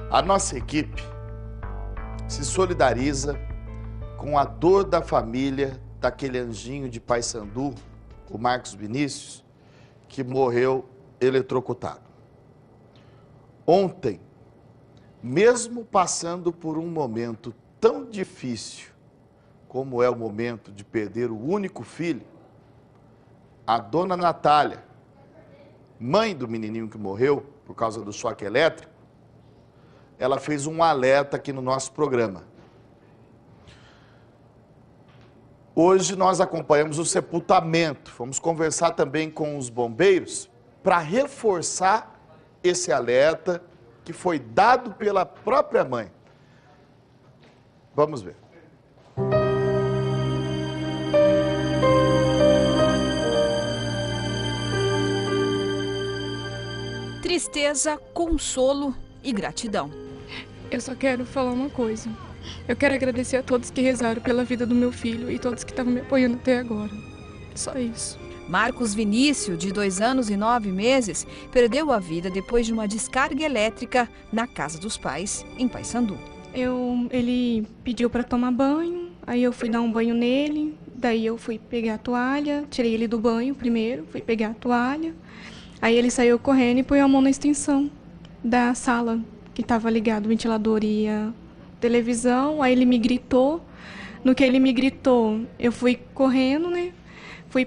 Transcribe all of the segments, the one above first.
A nossa equipe se solidariza com a dor da família daquele anjinho de Paysandu, o Marcos Vinícius, que morreu eletrocutado. Ontem, mesmo passando por um momento tão difícil como é o momento de perder o único filho, a dona Natália, mãe do menininho que morreu por causa do choque elétrico, ela fez um alerta aqui no nosso programa. Hoje nós acompanhamos o sepultamento, vamos conversar também com os bombeiros para reforçar esse alerta que foi dado pela própria mãe. Vamos ver. Tristeza, consolo e gratidão. Eu só quero falar uma coisa. Eu quero agradecer a todos que rezaram pela vida do meu filho e todos que estavam me apoiando até agora. Só isso. Marcos Vinícius, de 2 anos e 9 meses, perdeu a vida depois de uma descarga elétrica na casa dos pais, em Paysandu. Ele pediu para tomar banho, aí eu fui dar um banho nele, daí eu fui pegar a toalha, tirei ele do banho primeiro, fui pegar a toalha, aí ele saiu correndo e pôs a mão na extensão da sala, que estava ligado o ventilador e a televisão, aí ele me gritou. No que ele me gritou, eu fui correndo, né?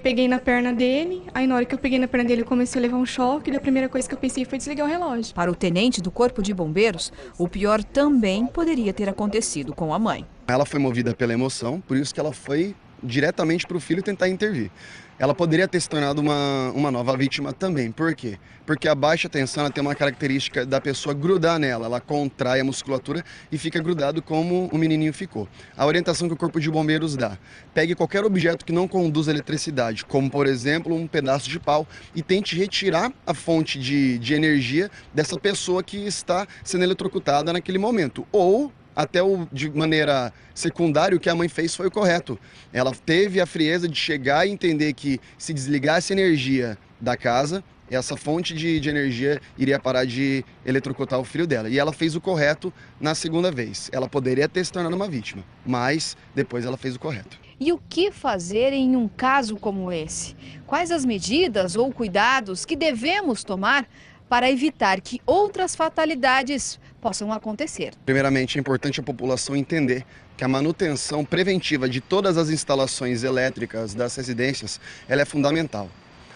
Peguei na perna dele, aí na hora que eu peguei na perna dele eu comecei a levar um choque, e a primeira coisa que eu pensei foi desligar o relógio. Para o tenente do Corpo de Bombeiros, o pior também poderia ter acontecido com a mãe. Ela foi movida pela emoção, por isso que ela foi diretamente para o filho tentar intervir. Ela poderia ter se tornado uma nova vítima também. Por quê? Porque a baixa tensão ela tem uma característica da pessoa grudar nela. Ela contrai a musculatura e fica grudado como o menininho ficou. A orientação que o Corpo de Bombeiros dá: pegue qualquer objeto que não conduza eletricidade, como por exemplo um pedaço de pau, e tente retirar a fonte de energia dessa pessoa que está sendo eletrocutada naquele momento. Ou até de maneira secundária, o que a mãe fez foi o correto. Ela teve a frieza de chegar e entender que se desligasse a energia da casa, essa fonte de energia iria parar de eletrocutar o filho dela. E ela fez o correto na segunda vez. Ela poderia ter se tornado uma vítima, mas depois ela fez o correto. E o que fazer em um caso como esse? Quais as medidas ou cuidados que devemos tomar para evitar que outras fatalidades possam acontecer? Primeiramente, é importante a população entender que a manutenção preventiva de todas as instalações elétricas das residências ela é fundamental.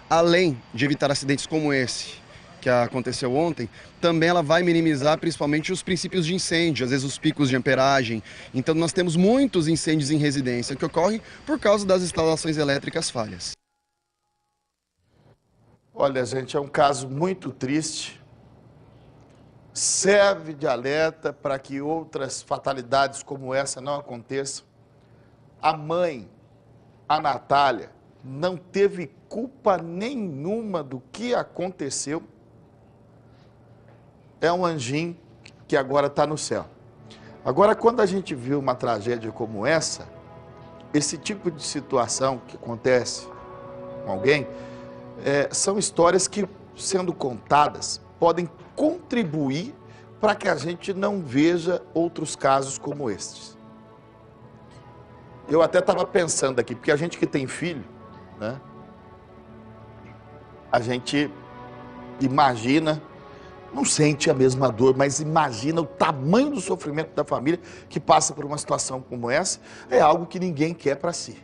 Além de evitar acidentes como esse que aconteceu ontem, também ela vai minimizar principalmente os princípios de incêndio, às vezes os picos de amperagem. Então nós temos muitos incêndios em residência que ocorrem por causa das instalações elétricas falhas. Olha, gente, é um caso muito triste. Serve de alerta para que outras fatalidades como essa não aconteçam. A mãe, a Natália, não teve culpa nenhuma do que aconteceu. É um anjinho que agora está no céu. Agora, quando a gente viu uma tragédia como essa, esse tipo de situação que acontece com alguém, são histórias que, sendo contadas, podem contribuir para que a gente não veja outros casos como estes. Eu até estava pensando aqui, porque a gente que tem filho, né? A gente imagina, não sente a mesma dor, mas imagina o tamanho do sofrimento da família que passa por uma situação como essa. É algo que ninguém quer para si,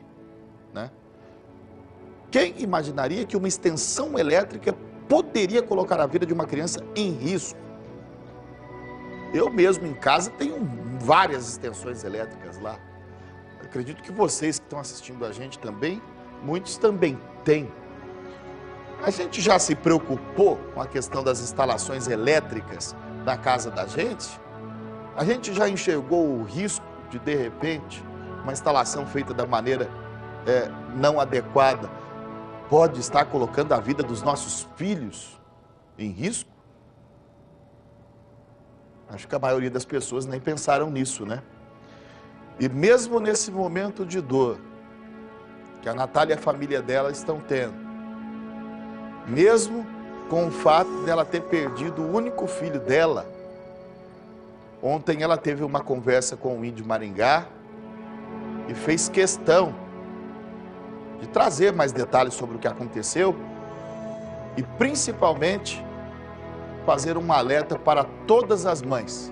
né? Quem imaginaria que uma extensão elétrica poderia colocar a vida de uma criança em risco? Eu mesmo em casa tenho várias extensões elétricas lá. Acredito que vocês que estão assistindo a gente também, muitos também têm. A gente já se preocupou com a questão das instalações elétricas na casa da gente? A gente já enxergou o risco de repente, uma instalação feita da maneira não adequada pode estar colocando a vida dos nossos filhos em risco? Acho que a maioria das pessoas nem pensaram nisso, né? E mesmo nesse momento de dor que a Natália e a família dela estão tendo, mesmo com o fato dela ter perdido o único filho dela, Ontem ela teve uma conversa com o Índio Maringá e fez questão de trazer mais detalhes sobre o que aconteceu e principalmente fazer um alerta para todas as mães,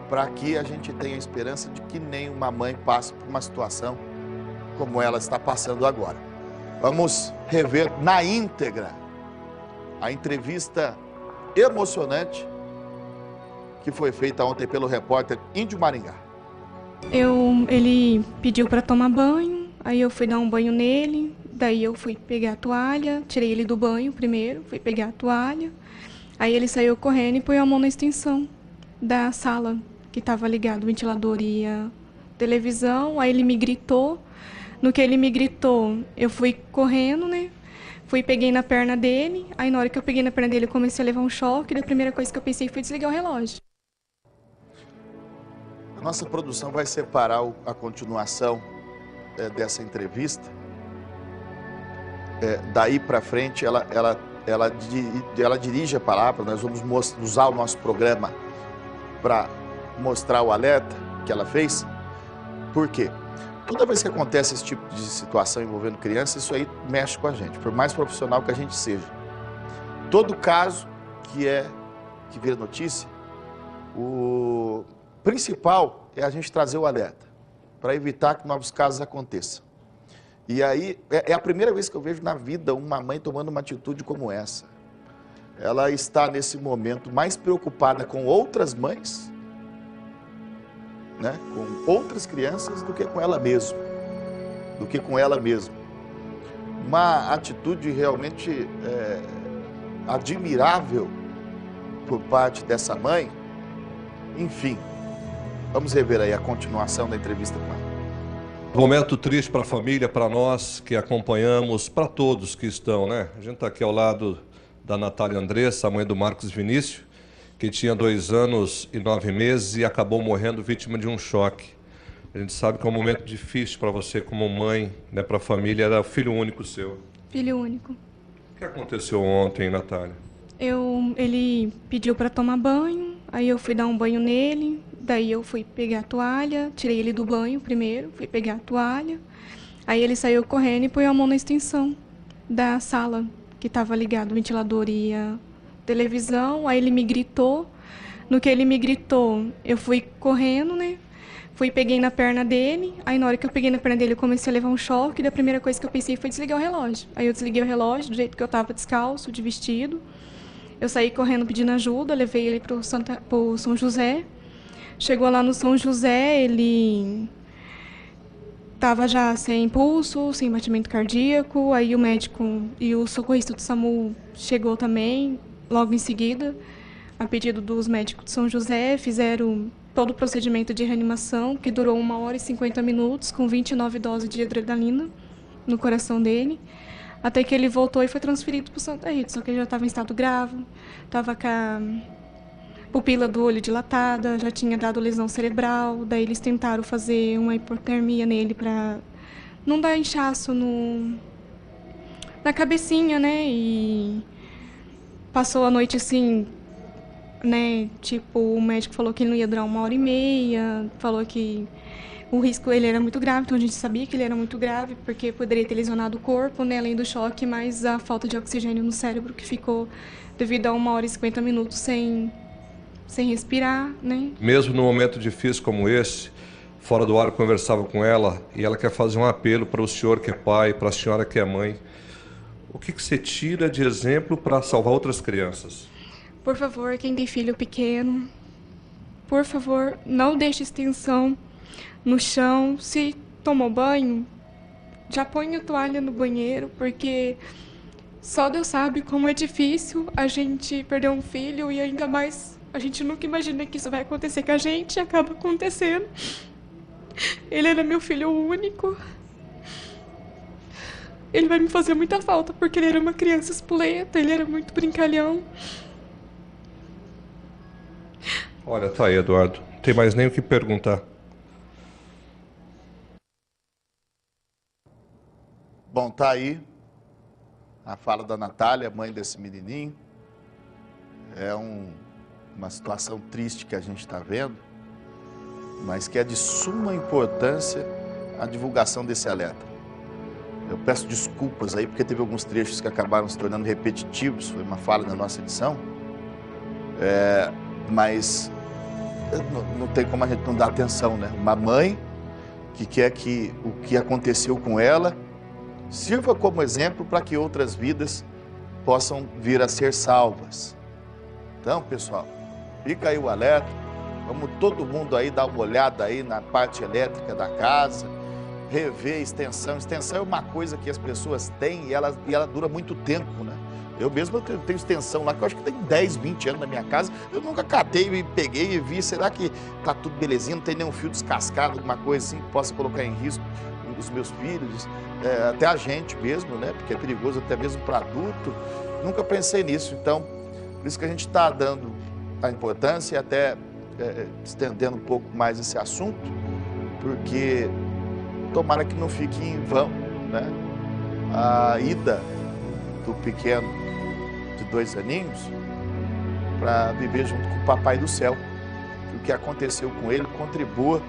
para que a gente tenha esperança de que nenhuma mãe passe por uma situação como ela está passando agora. Vamos rever na íntegra a entrevista emocionante que foi feita ontem pelo repórter Índio Maringá. Ele pediu para tomar banho, aí eu fui dar um banho nele, daí eu fui pegar a toalha, tirei ele do banho primeiro, fui pegar a toalha, aí ele saiu correndo e pôs a mão na extensão da sala, que estava ligado o ventilador e a televisão, aí ele me gritou, no que ele me gritou, eu fui correndo, né? Peguei na perna dele, aí na hora que eu peguei na perna dele eu comecei a levar um choque, e a primeira coisa que eu pensei foi desligar o relógio. A nossa produção vai separar a continuação dessa entrevista. Daí para frente ela dirige a palavra, nós vamos usar o nosso programa para mostrar o alerta que ela fez. Por quê? Toda vez que acontece esse tipo de situação envolvendo crianças, isso aí mexe com a gente, por mais profissional que a gente seja. Todo caso que vira notícia, o principal é a gente trazer o alerta, para evitar que novos casos aconteçam. E aí, é a primeira vez que eu vejo na vida uma mãe tomando uma atitude como essa. Ela está, nesse momento, mais preocupada com outras mães, né, com outras crianças, do que com ela mesma. Uma atitude realmente admirável por parte dessa mãe. Enfim, vamos rever aí a continuação da entrevista com ela. Momento triste para a família, para nós que acompanhamos, para todos que estão, né? A gente está aqui ao lado da Natália Andressa, a mãe do Marcos Vinícius, que tinha 2 anos e 9 meses e acabou morrendo vítima de um choque. A gente sabe que é um momento difícil para você como mãe, né, para a família, era filho único seu. Filho único. O que aconteceu ontem, Natália? Ele pediu para tomar banho, aí eu fui dar um banho nele, daí eu fui pegar a toalha, tirei ele do banho primeiro, fui pegar a toalha, aí ele saiu correndo e pôs a mão na extensão da sala, que estava ligado o ventilador e a televisão, aí ele me gritou, no que ele me gritou, eu fui correndo, né? Peguei na perna dele, aí na hora que eu peguei na perna dele eu comecei a levar um choque, e a primeira coisa que eu pensei foi desligar o relógio. Aí eu desliguei o relógio, do jeito que eu estava descalço, de vestido. Eu saí correndo pedindo ajuda, levei ele pro São José. Chegou lá no São José, ele estava já sem pulso, sem batimento cardíaco, aí o médico e o socorrista do SAMU chegou também, logo em seguida, a pedido dos médicos de São José, fizeram todo o procedimento de reanimação, que durou 1 hora e 50 minutos, com 29 doses de adrenalina no coração dele, até que ele voltou e foi transferido para o Santa Rita, só que ele já estava em estado grave, estava com a pupila do olho dilatada, já tinha dado lesão cerebral, daí eles tentaram fazer uma hipotermia nele para não dar inchaço na cabecinha, né, e passou a noite assim, né, tipo, o médico falou que ele não ia durar 1 hora e meia, falou que o risco, ele era muito grave, então a gente sabia que ele era muito grave, porque poderia ter lesionado o corpo, né, além do choque, mas a falta de oxigênio no cérebro, que ficou devido a 1 hora e 50 minutos sem respirar, né. Mesmo num momento difícil como esse, fora do ar eu conversava com ela, e ela quer fazer um apelo para o senhor que é pai, para a senhora que é mãe. O que você tira de exemplo para salvar outras crianças? Por favor, quem tem filho pequeno, por favor, não deixe extensão no chão. Se tomou banho, já põe a toalha no banheiro, porque só Deus sabe como é difícil a gente perder um filho, e ainda mais a gente nunca imagina que isso vai acontecer com a gente, e acaba acontecendo. Ele era meu filho único. Ele vai me fazer muita falta, porque ele era uma criança espoleta, ele era muito brincalhão. Olha, tá aí, Eduardo. Não tem mais nem o que perguntar. Bom, tá aí a fala da Natália, mãe desse menininho. É um uma situação triste que a gente está vendo, mas que é de suma importância a divulgação desse alerta. Eu peço desculpas aí, porque teve alguns trechos que acabaram se tornando repetitivos, foi uma falha na nossa edição, mas não tem como a gente não dar atenção, né? Uma mãe que quer que o que aconteceu com ela sirva como exemplo para que outras vidas possam vir a ser salvas. Então, pessoal, fica aí o alerta, vamos todo mundo aí dar uma olhada aí na parte elétrica da casa, rever extensão. Extensão é uma coisa que as pessoas têm e ela dura muito tempo, né? Eu mesmo tenho extensão lá que eu acho que tem 10, 20 anos na minha casa. Eu nunca catei e peguei e vi, será que tá tudo belezinha, não tem nenhum fio descascado, alguma coisa assim que possa colocar em risco os meus filhos, até a gente mesmo, né? Porque é perigoso até mesmo para adulto. Nunca pensei nisso, então, por isso que a gente está dando a importância e até estendendo um pouco mais esse assunto, porque tomara que não fique em vão, né? A ida do pequeno de 2 aninhos para viver junto com o Papai do Céu. Que o que aconteceu com ele contribua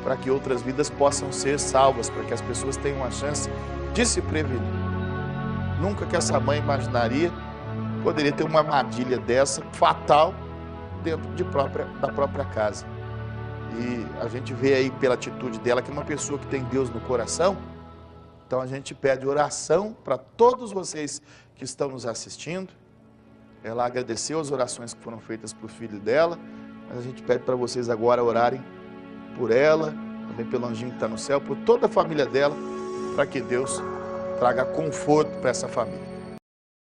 para que outras vidas possam ser salvas, para que as pessoas tenham a chance de se prevenir. Nunca que essa mãe imaginaria poderia ter uma armadilha dessa, fatal, dentro da própria casa. E a gente vê aí pela atitude dela que é uma pessoa que tem Deus no coração. Então a gente pede oração para todos vocês que estão nos assistindo. Ela agradeceu as orações que foram feitas para o filho dela, mas a gente pede para vocês agora orarem por ela, também pelo anjinho que está no céu, por toda a família dela, para que Deus traga conforto para essa família.